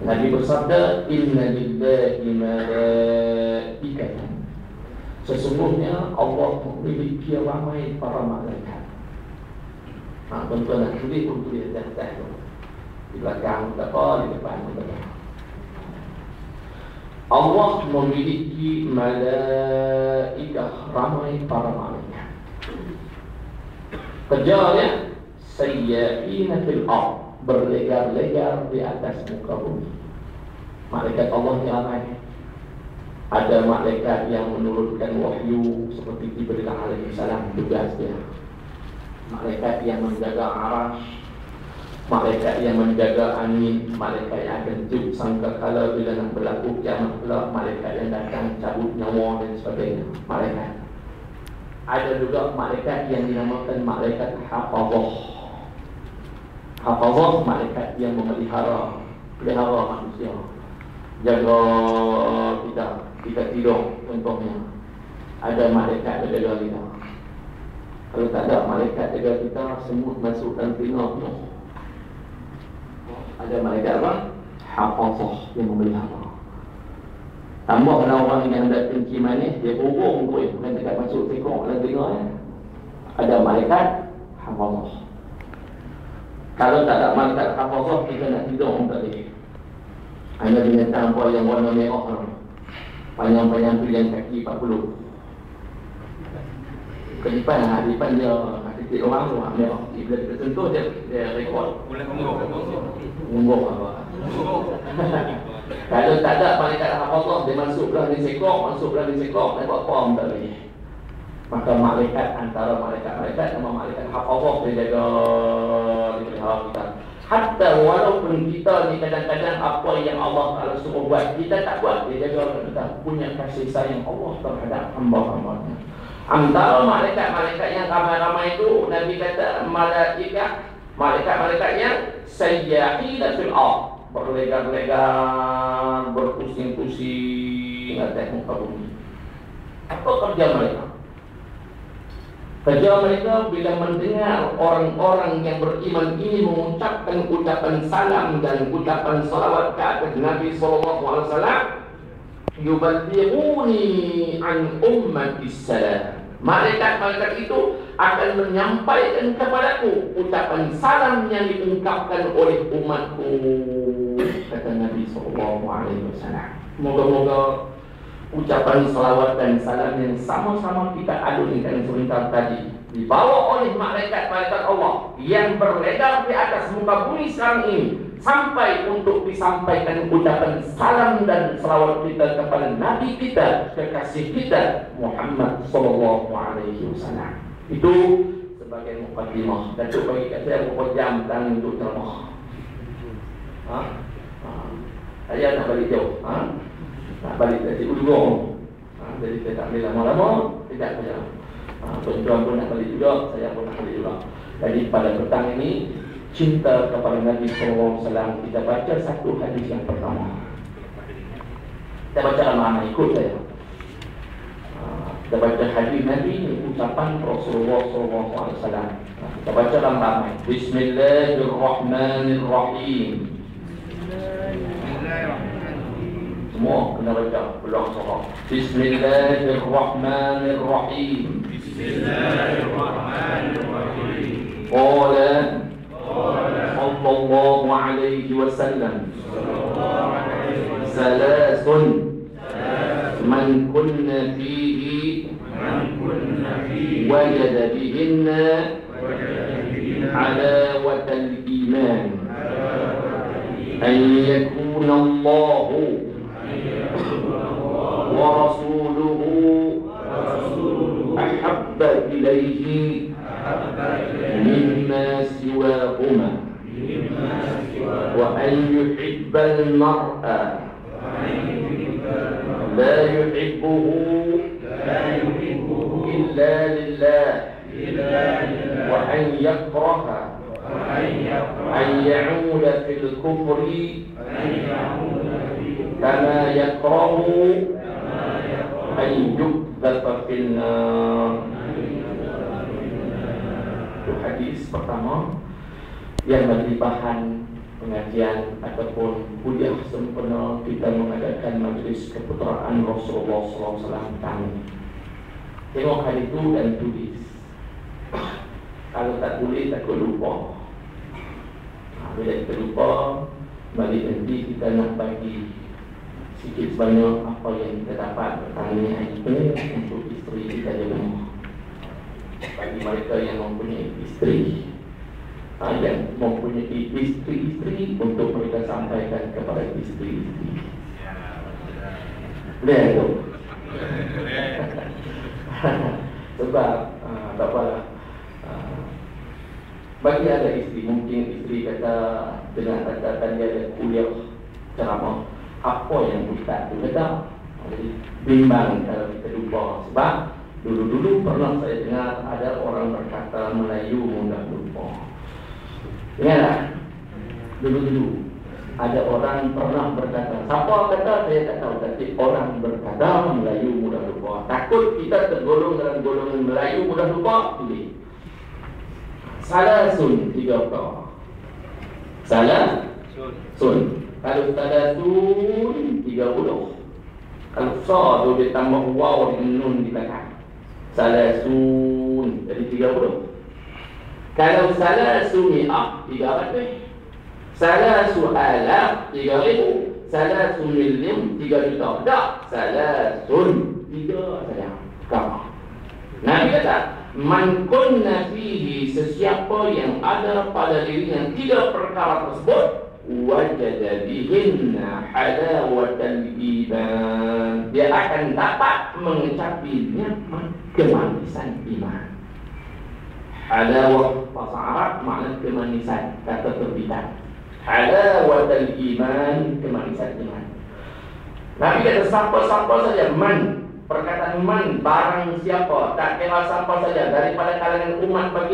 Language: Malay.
Nabi bersabda, inna lillahi malaikatan. Sesungguhnya Allah memiliki ramai para malaikat. Tuan-tuan nak tulis pun tulis atas tu. Di belakang tak apa, di depan tak apa. Allah memiliki malaikat, ramai para malaikat. Kerjanya sayyahina fil ardh, berlegar-legar di atas muka bumi. Malaikat Allah ni ramai. Ada malaikat yang menurunkan wahyu seperti Jibril alaihi salam, tugas dia. Malaikat yang menjaga arasy, malaikat yang menjaga angin, malaikat yang akan tiup sangkakala bila nak berlaku kiamat pula, malaikat yang datang cabut nyawa dan sebagainya. Malaikat. Ada juga malaikat yang dinamakan malaikat hafazah. Hafazah, malaikat yang memelihara manusia, jaga kita tidur contohnya. Ada malaikat yang jaga kita. Kalau tak ada malaikat jaga kita, semut masuk dalam telinga penuh. Ada malaikat apa? Hafazah yang memelihara. Tambahlah orang yang ada kencing manis, dia burung tu yang dekat masuk tekok dalam telinga. Ada malaikat hafazah. Kalau tak ada malaikat hafazah, kita nak tidur pun tak boleh. Ada binatang apa yang warna merah, panjang-panjang pilihan kaki 40. Kelipan dia titik orang tu merah. Bila kita sentuh dia rekod. Boleh Ungguk apa. Kalau tak ada malaikat hafazah, dia masuk dalam sekok, dia buat apa pun tak boleh. Maka malaikat, antara malaikat-malaikat nama malaikat hafazah, dia jaga kita. Hatta walaupun kita ni kadang-kadang apa yang Allah Ta'ala suruh buat, kita tak buat, dia jaga kita. Punya kasih sayang Allah terhadap hamba-hambanya. Antara malaikat-malaikat yang ramai-ramai itu, Nabi kata malaikat yang sayyahina fil ardh, berlegar-legar, berpusing-pusing atas muka bumi. Apa kerja mereka? Kerja mereka bila mendengar orang-orang yang beriman ini mengucapkan ucapan salam dan ucapan salawat ke atas Nabi SAW, yuballighuni an ummati salam. Malaikat-malaikat itu akan menyampaikan kepadaku ucapan salam yang diungkapkan oleh umatku, kata Nabi SAW. Moga-moga ucapan salawat dan salam yang sama-sama kita adunkan sebentar tadi dibawa oleh malaikat-malaikat Allah yang berlegar di atas muka bumi sekarang ini, sampai untuk disampaikan ucapan salam dan salawat kita kepada Nabi kita, kekasih kita Muhammad sallallahu alaihi wasallam. Itu sebagai mukadimah. Datuk bagi kat saya berapa jam dan untuk ceramah. Saya nak balik jauh. Nak balik dari Ujung. Jadi saya tak boleh lama-lama, tidak saja. Tuan-tuan pun nak balik juga, saya pun nak balik juga. Jadi pada petang ini, cinta kepada Nabi SAW, kita baca satu hadis yang pertama. Kita baca ramai, ikut saya. Kita baca hadis Nabi, ucapan Rasulullah SAW. Kita baca ramai. Bismillahirrahmanirrahim. Semua kena baca peluang surah. Bismillahirrahmanirrahim. Bismillahirrahmanirrahim. Qala sallallahu alaihi wasallam, salasun man kunna fihi wajada bihinna halawatal iman, an yakuna Allahu ورسوله أحب إليه مما سواهما وأن يحب المرء لا يحبه إلا لله وأن يكره أن يعود في الكفر كما يكره أن يقذف في النار. Itu hadis pertama yang menjadi bahan pengajian ataupun kuliah kita mengadakan majlis keputeraan Rasulullah SAW kami. Tengok hari itu dan tulis. Kalau tak tulis takut lupa. Bila kita lupa, balik nanti kita nak bagi sikit sebanyak apa yang kita dapat bertanya hari itu untuk isteri kita di rumah. Bagi mereka yang mempunyai isteri, yang mempunyai isteri-isteri, untuk mereka sampaikan kepada isteri-isteri. Boleh tu? Sebab tak apalah, bagi ada isteri, mungkin isteri kata dengan kata dia ada kuliah ceramah, apa yang kita tu kata, jadi bimbang kalau kita lupa. Sebab dulu-dulu pernah saya dengar ada orang berkata Melayu mudah lupa. Ingatlah, dulu-dulu ada orang pernah berkata, siapa kata saya tak tahu, tapi orang berkata Melayu mudah lupa. Takut kita tergolong dalam golongan Melayu mudah lupa, pilih salah sun 3 perkara. Salah sun. Kalau salah sun 30. Kalau sa tu dia tambah waw dengan nun di belakang, salah sun jadi 30. Kalau salah sumi'ah 300. Salah su'alaf 3,000. Salah su'milim 3 juta. Tak, salah sun 3 saja. Kamu Nabi kata, man kunna fihi, sesiapa yang ada pada dirinya 3 perkara tersebut, wajada bihinna halawatal iman, dia akan dapat mengecapi nikmat kemanisan iman. Halawah bahasa Arab makna kemanisan, kata terbitan. Halawatal iman, kemanisan iman. Nabi kata siapa-siapa saja, man, perkataan man, barang siapa, tak kira siapa saja daripada kalangan umat bagi